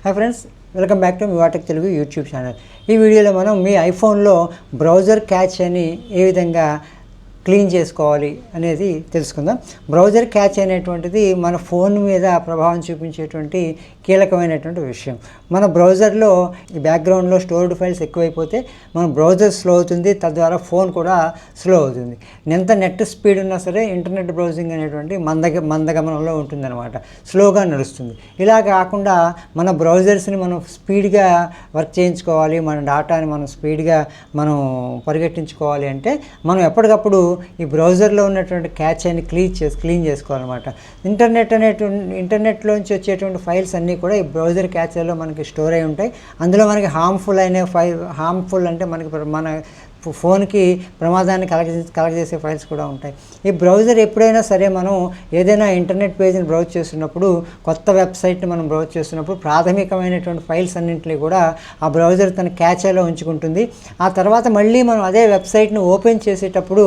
Hi friends, welcome back to me వాటెక్ Telugu YouTube channel. ఈ వీడియోలో మనం మీ ఐఫోన్లో బ్రౌజర్ క్యాచ్ అని ఏ విధంగా క్లీన్ చేసుకోవాలి అనేది తెలుసుకుందాం. బ్రౌజర్ క్యాచ్ అనేటువంటిది మన ఫోన్ మీద ప్రభావం చూపించేటువంటి కీలకమైనటువంటి విషయం. మన బ్రౌజర్లో ఈ బ్యాక్గ్రౌండ్లో స్టోర్డ్ ఫైల్స్ ఎక్కువైపోతే మన బ్రౌజర్ స్లో అవుతుంది, తద్వారా ఫోన్ కూడా స్లో అవుతుంది. ఎంత నెట్ స్పీడ్ ఉన్నా సరే ఇంటర్నెట్ బ్రౌజింగ్ అనేటువంటి మందగమనంలో ఉంటుందన్నమాట, స్లోగా నడుస్తుంది. ఇలా కాకుండా మన బ్రౌజర్స్ని మనం స్పీడ్గా వర్క్ చేయించుకోవాలి, మన డేటాని మనం స్పీడ్గా మనం పరిగెట్టించుకోవాలి అంటే మనం ఎప్పటికప్పుడు ఈ బ్రౌజర్లో ఉన్నటువంటి క్యాచ్ అని క్లీన్ చేసుకోవాలన్నమాట. ఇంటర్నెట్లోంచి వచ్చేటువంటి ఫైల్స్ అన్నీ కూడా ఈ బ్రౌజర్ క్యాచ్లో మనకి స్టోర్ అయి ఉంటాయి. అందులో మనకి హార్మ్ఫుల్ అంటే మనకి మన ఫోన్కి ప్రమాదాన్ని కలగజేసే ఫైల్స్ కూడా ఉంటాయి. ఈ బ్రౌజర్ ఎప్పుడైనా సరే మనం ఏదైనా ఇంటర్నెట్ పేజ్ని బ్రౌజ్ చేస్తున్నప్పుడు, కొత్త వెబ్సైట్ని మనం బ్రౌజ్ చేస్తున్నప్పుడు ప్రాథమికమైనటువంటి ఫైల్స్ అన్నింటినీ కూడా ఆ బ్రౌజర్ తన క్యాచ్లో ఉంచుకుంటుంది. ఆ తర్వాత మళ్ళీ మనం అదే వెబ్సైట్ని ఓపెన్ చేసేటప్పుడు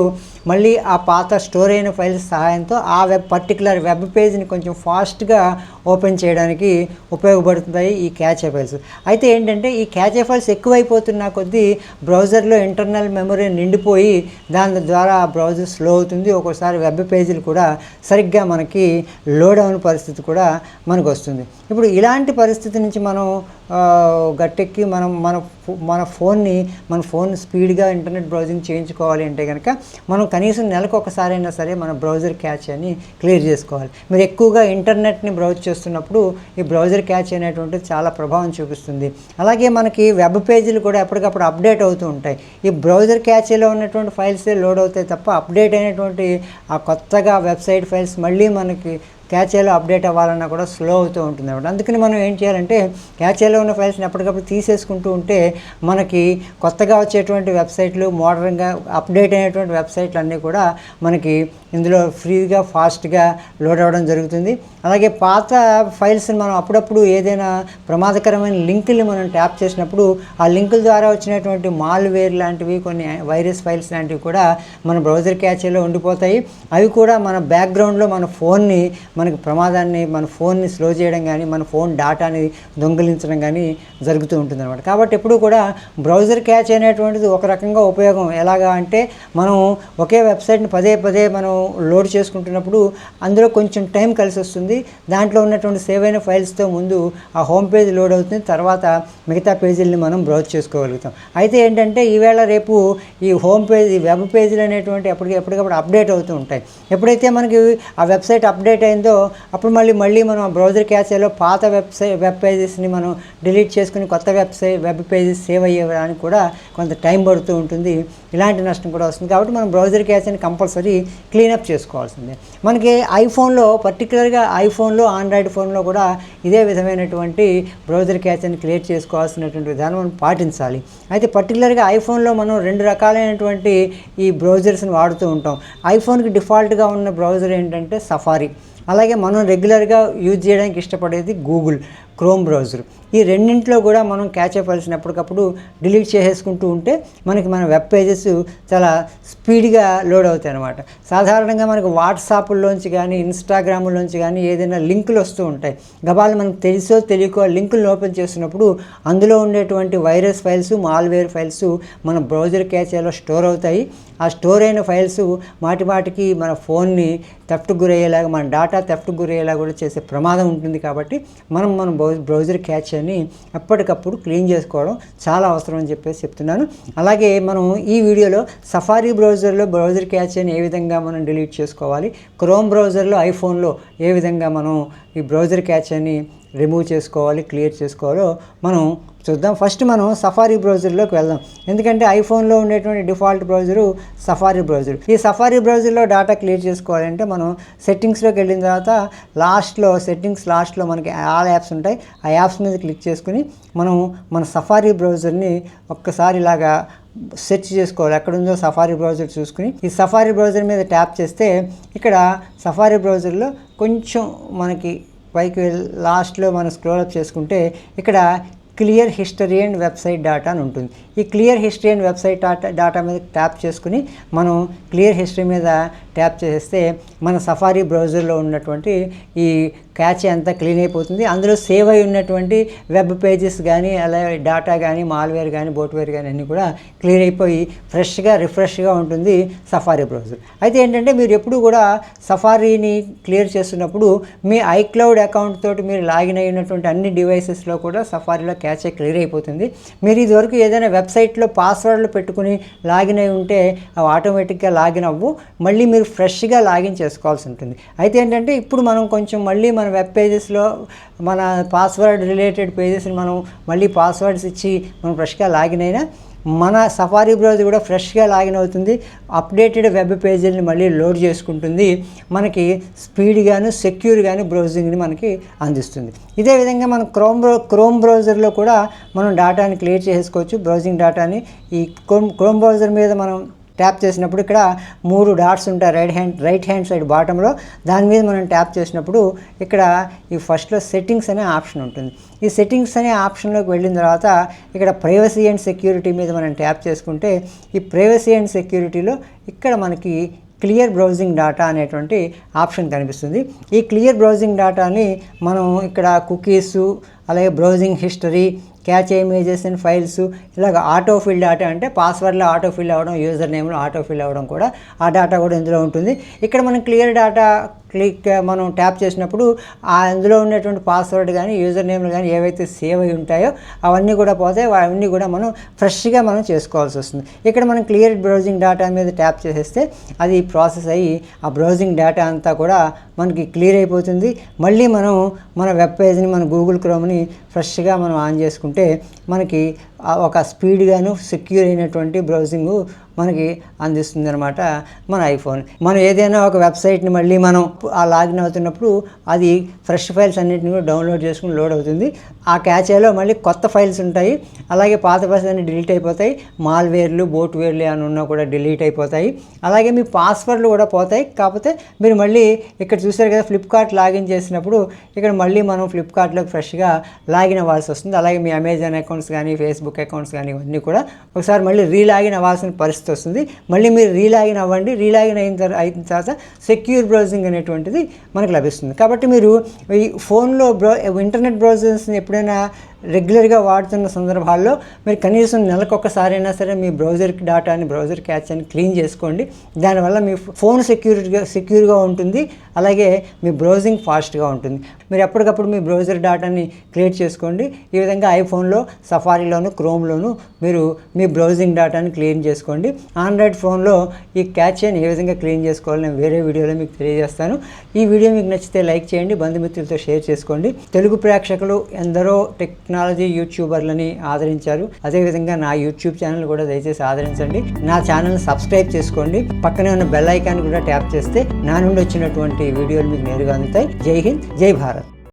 మళ్ళీ ఆ పాత స్టోర్ అయిన ఫైల్స్ సహాయంతో ఆ పర్టికులర్ వెబ్ పేజ్ని కొంచెం ఫాస్ట్గా ఓపెన్ చేయడానికి ఉపయోగపడుతున్నాయి ఈ క్యాచే ఫైల్స్. అయితే ఏంటంటే ఈ క్యాచే ఫైల్స్ ఎక్కువైపోతున్న కొద్దీ బ్రౌజర్లో ఇంటర్నల్ మెమరీ నిండిపోయి దాని ద్వారా బ్రౌజర్ స్లో అవుతుంది. ఒక్కోసారి వెబ్ పేజీలు కూడా సరిగ్గా మనకి లోడ్ అవని పరిస్థితి కూడా మనకు వస్తుంది. ఇప్పుడు ఇలాంటి పరిస్థితి నుంచి మనం గట్టెక్కి మన ఫోన్ స్పీడ్గా ఇంటర్నెట్ బ్రౌజింగ్ చేయించుకోవాలి అంటే కనుక మనం కనీసం నెలకు ఒకసారైనా సరే మన బ్రౌజర్ క్యాచ్ అని క్లియర్ చేసుకోవాలి. మీరు ఎక్కువగా ఇంటర్నెట్ని బ్రౌజ్ చేస్తున్నప్పుడు ఈ బ్రౌజర్ క్యాచ్ అనేటువంటిది చాలా ప్రభావం చూపిస్తుంది. అలాగే మనకి వెబ్ పేజీలు కూడా ఎప్పటికప్పుడు అప్డేట్ అవుతూ ఉంటాయి. ఈ బ్రౌజర్ క్యాచ్లో ఉన్నటువంటి ఫైల్సే లోడ్ అవుతాయి తప్ప అప్డేట్ అయినటువంటి ఆ కొత్తగా వెబ్సైట్ ఫైల్స్ మళ్ళీ మనకి క్యాచ్లో అప్డేట్ అవ్వాలన్నా కూడా స్లో అవుతూ ఉంటుంది అన్నమాట. అందుకని మనం ఏం చేయాలంటే క్యాచ్లో ఉన్న ఫైల్స్ని ఎప్పటికప్పుడు తీసేసుకుంటూ ఉంటే మనకి కొత్తగా వచ్చేటువంటి వెబ్సైట్లు, మోడర్న్గా అప్డేట్ అయినటువంటి వెబ్సైట్లు అన్నీ కూడా మనకి ఇందులో ఫ్రీగా ఫాస్ట్గా లోడ్ అవ్వడం జరుగుతుంది. అలాగే పాత ఫైల్స్ని మనం అప్పుడప్పుడు ఏదైనా ప్రమాదకరమైన లింకుల్ని మనం ట్యాప్ చేసినప్పుడు ఆ లింకుల ద్వారా వచ్చినటువంటి మాల్వేర్ లాంటివి, కొన్ని వైరస్ ఫైల్స్ లాంటివి కూడా మన బ్రౌజర్ క్యాచ్లో ఉండిపోతాయి. అవి కూడా మన బ్యాక్గ్రౌండ్లో మన ఫోన్ని మన ఫోన్ని స్లో చేయడం కానీ, మన ఫోన్ డేటాని దొంగిలించడం కానీ జరుగుతూ ఉంటుంది అనమాట. కాబట్టి ఎప్పుడు కూడా బ్రౌజర్ క్యాచ్ అనేటువంటిది ఒక రకంగా ఉపయోగం. ఎలాగా అంటే మనం ఒకే వెబ్సైట్ని పదే మనం లోడ్ చేసుకుంటున్నప్పుడు అందులో కొంచెం టైం కలిసి వస్తుంది. దాంట్లో ఉన్నటువంటి సేవ్ అయిన ఫైల్స్తో ముందు ఆ హోమ్ పేజ్ లోడ్ అవుతుంది, తర్వాత మిగతా పేజీలని మనం బ్రౌజ్ చేసుకోగలుగుతాం. అయితే ఏంటంటే ఈవేళ రేపు ఈ హోమ్ పేజ్, ఈ వెబ్ పేజీలు అనేటువంటి ఎప్పటికప్పుడు అప్డేట్ అవుతూ ఉంటాయి. ఎప్పుడైతే మనకి ఆ వెబ్సైట్ అప్డేట్ అయిందో అప్పుడు మళ్ళీ మనం ఆ బ్రౌజర్ క్యాచ్లో పాత వెబ్ పేజెస్ని మనం డిలీట్ చేసుకుని కొత్త వెబ్ పేజెస్ సేవ్ అయ్యేదానికి కూడా కొంత టైం పడుతూ ఉంటుంది. ఇలాంటి నష్టం కూడా వస్తుంది. కాబట్టి మనం బ్రౌజర్ క్యాచ్ని కంపల్సరీ క్లీనప్ చేసుకోవాల్సిందే. మనకి ఐఫోన్లో, పర్టికులర్గా ఐఫోన్లో, ఆండ్రాయిడ్ ఫోన్లో కూడా ఇదే విధమైనటువంటి బ్రౌజర్ క్యాచ్ని క్రియేట్ చేసుకోవాల్సినటువంటి విధానం మనం పాటించాలి. అయితే పర్టికులర్గా ఐఫోన్లో మనం 2 రకాలైనటువంటి ఈ బ్రౌజర్స్ని వాడుతూ ఉంటాం. ఐఫోన్కి డిఫాల్ట్గా ఉన్న బ్రౌజర్ ఏంటంటే సఫారీ. అలాగే మనం రెగ్యులర్గా యూజ్ చేయడానికి ఇష్టపడేది గూగుల్ క్రోమ్ బ్రౌజర్. ఈ రెండింటిలో కూడా మనం క్యాచ్ ఫైల్స్ని ఎప్పటికప్పుడు డిలీట్ చేసేసుకుంటూ ఉంటే మన వెబ్ పేజెస్ చాలా స్పీడ్గా లోడ్ అవుతాయి అన్నమాట. సాధారణంగా మనకు వాట్సాప్లోంచి కానీ, ఇన్స్టాగ్రామ్లోంచి కానీ ఏదైనా లింకులు వస్తూ ఉంటాయి. గబాలు మనకు తెలిసో తెలియకో లింకులను ఓపెన్ చేస్తున్నప్పుడు అందులో ఉండేటువంటి వైరస్ ఫైల్స్, మాల్వేర్ ఫైల్స్ మన బ్రౌజర్ క్యాచ్లో స్టోర్ అవుతాయి. ఆ స్టోర్ అయిన ఫైల్స్ మాటికి మన ఫోన్ని థెఫ్ట్కి గురయ్యేలాగా, మన డేటా థెఫ్ట్కి గురయ్యేలాగా కూడా చేసే ప్రమాదం ఉంటుంది. కాబట్టి మనం బ్రౌజర్ క్యాచ్ అని ఎప్పటికప్పుడు క్లీన్ చేసుకోవడం చాలా అవసరం అని చెప్తున్నాను. అలాగే మనం ఈ వీడియోలో సఫారీ బ్రౌజర్లో బ్రౌజర్ క్యాచ్ అని ఏ విధంగా మనం డిలీట్ చేసుకోవాలి, క్రోమ్ బ్రౌజర్లో ఐఫోన్లో ఏ విధంగా మనం ఈ బ్రౌజర్ క్యాచ్ అని రిమూవ్ చేసుకోవాలి, క్లియర్ చేసుకోవాలో మనం చూద్దాం. ఫస్ట్ మనం సఫారీ బ్రౌజర్లోకి వెళ్దాం. ఎందుకంటే ఐఫోన్లో ఉండేటువంటి డిఫాల్ట్ బ్రౌజరు సఫారీ బ్రౌజర్. ఈ సఫారీ బ్రౌజర్లో డేటా క్లియర్ చేసుకోవాలంటే మనం సెట్టింగ్స్లోకి వెళ్ళిన తర్వాత లాస్ట్లో మనకి ఆల్ యాప్స్ ఉంటాయి. ఆ యాప్స్ మీద క్లిక్ చేసుకుని మన సఫారీ బ్రౌజర్ని ఒక్కసారి ఇలాగా సెర్చ్ చేసుకోవాలి. ఎక్కడుందో సఫారీ బ్రౌజర్ చూసుకుని ఈ సఫారీ బ్రౌజర్ మీద ట్యాప్ చేస్తే ఇక్కడ సఫారీ బ్రౌజర్లో కొంచెం మనకి పైకి లాస్ట్లో మనం స్క్రోల్ అప్ చేసుకుంటే ఇక్కడ clear history and website data అని ఉంటుంది. ఈ clear history and website data మీద ట్యాప్ చేసుకుని మనం క్లియర్ హిస్టరీ మీద ట్యాప్ చేస్తే మన సఫారీ బ్రౌజర్లో ఉన్నటువంటి ఈ క్యాచే అంతా క్లీన్ అయిపోతుంది. అందులో సేవ్ అయి ఉన్నటువంటి వెబ్ పేజెస్ కానీ అలాగే డేటా కానీ మాల్వేర్ కానీ బోట్వేర్ కానీ అన్నీ కూడా క్లియర్ అయిపోయి ఫ్రెష్గా రిఫ్రెష్గా ఉంటుంది సఫారీ బ్రౌజర్. అయితే ఏంటంటే మీరు ఎప్పుడు కూడా సఫారీని క్లియర్ చేస్తున్నప్పుడు మీ ఐక్లౌడ్ అకౌంట్ తోటి మీరు లాగిన్ అయినటువంటి అన్ని డివైసెస్లో కూడా సఫారీలో క్యాచే క్లియర్ అయిపోతుంది. మీరు ఇదివరకు ఏదైనా వెబ్సైట్లో పాస్వర్డ్లు పెట్టుకుని లాగిన్ అయి ఉంటే అవి ఆటోమేటిక్గా లాగిన్ అవ్వు, మళ్ళీ మీరు ఫ్రెష్గా లాగిన్ చేసుకోవాల్సి ఉంటుంది. అయితే ఏంటంటే ఇప్పుడు మనం కొంచెం మళ్ళీ మన వెబ్ పేజెస్లో మన పాస్వర్డ్ రిలేటెడ్ పేజెస్ని మనం మళ్ళీ పాస్వర్డ్స్ ఇచ్చి మనం ఫ్రెష్గా లాగిన్ అయినా మన సఫారీ బ్రౌజర్ కూడా ఫ్రెష్గా లాగిన్ అవుతుంది. అప్డేటెడ్ వెబ్ పేజీలని మళ్ళీ లోడ్ చేసుకుంటుంది. మనకి స్పీడ్గాను సెక్యూర్గాను బ్రౌజింగ్ని మనకి అందిస్తుంది. ఇదే విధంగా మనం క్రోమ్ బ్రౌజర్లో కూడా మనం డేటాని క్లియర్ చేసుకోవచ్చు. బ్రౌజింగ్ డేటాని ఈ క్రోమ్ బ్రౌజర్ మీద మనం ట్యాప్ చేసినప్పుడు ఇక్కడ 3 డాట్స్ ఉంటాయి రైట్ హ్యాండ్ సైడ్ బాటంలో. దాని మీద మనం ట్యాప్ చేసినప్పుడు ఇక్కడ ఈ ఫస్ట్లో సెట్టింగ్స్ అనే ఆప్షన్ ఉంటుంది. ఈ సెట్టింగ్స్ అనే ఆప్షన్లోకి వెళ్ళిన తర్వాత ఇక్కడ ప్రైవసీ అండ్ సెక్యూరిటీ మీద మనం ట్యాప్ చేసుకుంటే ఈ ప్రైవసీ అండ్ సెక్యూరిటీలో ఇక్కడ మనకి క్లియర్ బ్రౌజింగ్ డేటా అనేటువంటి ఆప్షన్ కనిపిస్తుంది. ఈ క్లియర్ బ్రౌజింగ్ డేటాని మనం ఇక్కడ కుకీస్ అలాగే browsing history catch images and files ఇలాగ ఆటోఫిల్ డేటా అంటే పాస్వర్డ్లో ఆటోఫిల్ అవ్వడం యూజర్ నేమ్లో ఆటోఫిల్ అవ్వడం కూడా ఆ డేటా కూడా ఇందులో ఉంటుంది. ఇక్కడ మనం క్లియర్ డేటా మనం ట్యాప్ చేసినప్పుడు అందులో ఉన్నటువంటి పాస్వర్డ్ కానీ యూజర్ నేమ్లు కానీ ఏవైతే సేవ్ అయి ఉంటాయో అవన్నీ కూడా పోతాయి. అవన్నీ కూడా మనం ఫ్రెష్గా మనం చేసుకోవాల్సి వస్తుంది. ఇక్కడ మనం క్లియర్ బ్రౌజింగ్ డేటా మీద ట్యాప్ చేసేస్తే అది ప్రాసెస్ అయ్యి ఆ బ్రౌజింగ్ డేటా అంతా కూడా మనకి క్లియర్ అయిపోతుంది. మళ్ళీ మనం మన వెబ్ పేజ్ని మన గూగుల్ క్రోమ్ని ఫ్రెష్గా మనం ఆన్ చేసుకుంటే మనకి ఒక స్పీడ్గాను సెక్యూర్ అయినటువంటి బ్రౌజింగ్ మనకి అందిస్తుంది అనమాట మన ఐఫోన్. మనం ఏదైనా ఒక వెబ్సైట్ని మళ్ళీ మనం ఆ లాగిన్ అవుతున్నప్పుడు అది ఫ్రెష్ ఫైల్స్ అన్నింటిని కూడా డౌన్లోడ్ చేసుకుని లోడ్ అవుతుంది. ఆ క్యాచేలో మళ్ళీ కొత్త ఫైల్స్ ఉంటాయి, అలాగే పాత ఫైల్స్ అన్ని డిలీట్ అయిపోతాయి. మాల్వేర్లు బోట్వేర్లు అని ఉన్నా కూడా డిలీట్ అయిపోతాయి. అలాగే మీ పాస్వర్డ్లు కూడా పోతాయి. కాకపోతే మీరు మళ్ళీ ఇక్కడ చూసారు కదా ఫ్లిప్కార్ట్ లాగిన్ చేసినప్పుడు ఇక్కడ మళ్ళీ మనం ఫ్లిప్కార్ట్లోకి ఫ్రెష్గా లాగిన్ అవ్వాల్సి వస్తుంది. అలాగే మీ అమెజాన్ అకౌంట్స్ కానీ ఫేస్బుక్ అకౌంట్స్ కానీ ఇవన్నీ కూడా ఒకసారి మళ్ళీ రీలాగిన్ అవ్వాల్సిన పరిస్థితి వస్తుంది. మళ్ళీ మీరు రీలాగిన్ అవ్వండి. రీలాగిన్ అయిన తర్వాత సెక్యూర్ బ్రౌజింగ్ అనేటువంటిది మనకు లభిస్తుంది. కాబట్టి మీరు ఈ ఫోన్లో ఇంటర్నెట్ బ్రౌజర్స్ని ఎప్పుడైనా రెగ్యులర్గా వాడుతున్న సందర్భాల్లో మీరు కనీసం నెలకొకసారైనా సరే మీ బ్రౌజర్ డేటాని బ్రౌజర్ క్యాచ్ అని క్లీన్ చేసుకోండి. దానివల్ల మీ ఫోన్ సెక్యూర్గా ఉంటుంది, అలాగే మీ బ్రౌజింగ్ ఫాస్ట్గా ఉంటుంది. మీరు ఎప్పటికప్పుడు మీ బ్రౌజర్ డేటాని క్లియర్ చేసుకోండి. ఈ విధంగా ఐఫోన్లో సఫారీలోను క్రోమ్లోను మీరు మీ బ్రౌజింగ్ డేటాని క్లీన్ చేసుకోండి. ఆండ్రాయిడ్ ఫోన్లో ఈ క్యాచ్ని ఏ విధంగా క్లీన్ చేసుకోవాలో నేను వేరే వీడియోలో మీకు తెలియజేస్తాను. ఈ వీడియో మీకు నచ్చితే లైక్ చేయండి, బంధుమిత్రులతో షేర్ చేసుకోండి. తెలుగు ప్రేక్షకులు ఎందరో టెక్నాలజీ యూట్యూబర్లని ఆదరించారు. అదేవిధంగా నా యూట్యూబ్ ఛానల్ కూడా దయచేసి ఆదరించండి. నా ఛానల్ని సబ్స్క్రైబ్ చేసుకోండి. పక్కనే ఉన్న బెల్ ఐకాన్ కూడా ట్యాప్ చేస్తే నా నుండి వచ్చినటువంటి వీడియోలు మీకు నేరుగా అందుతాయి. జై హింద్, జై భారత్.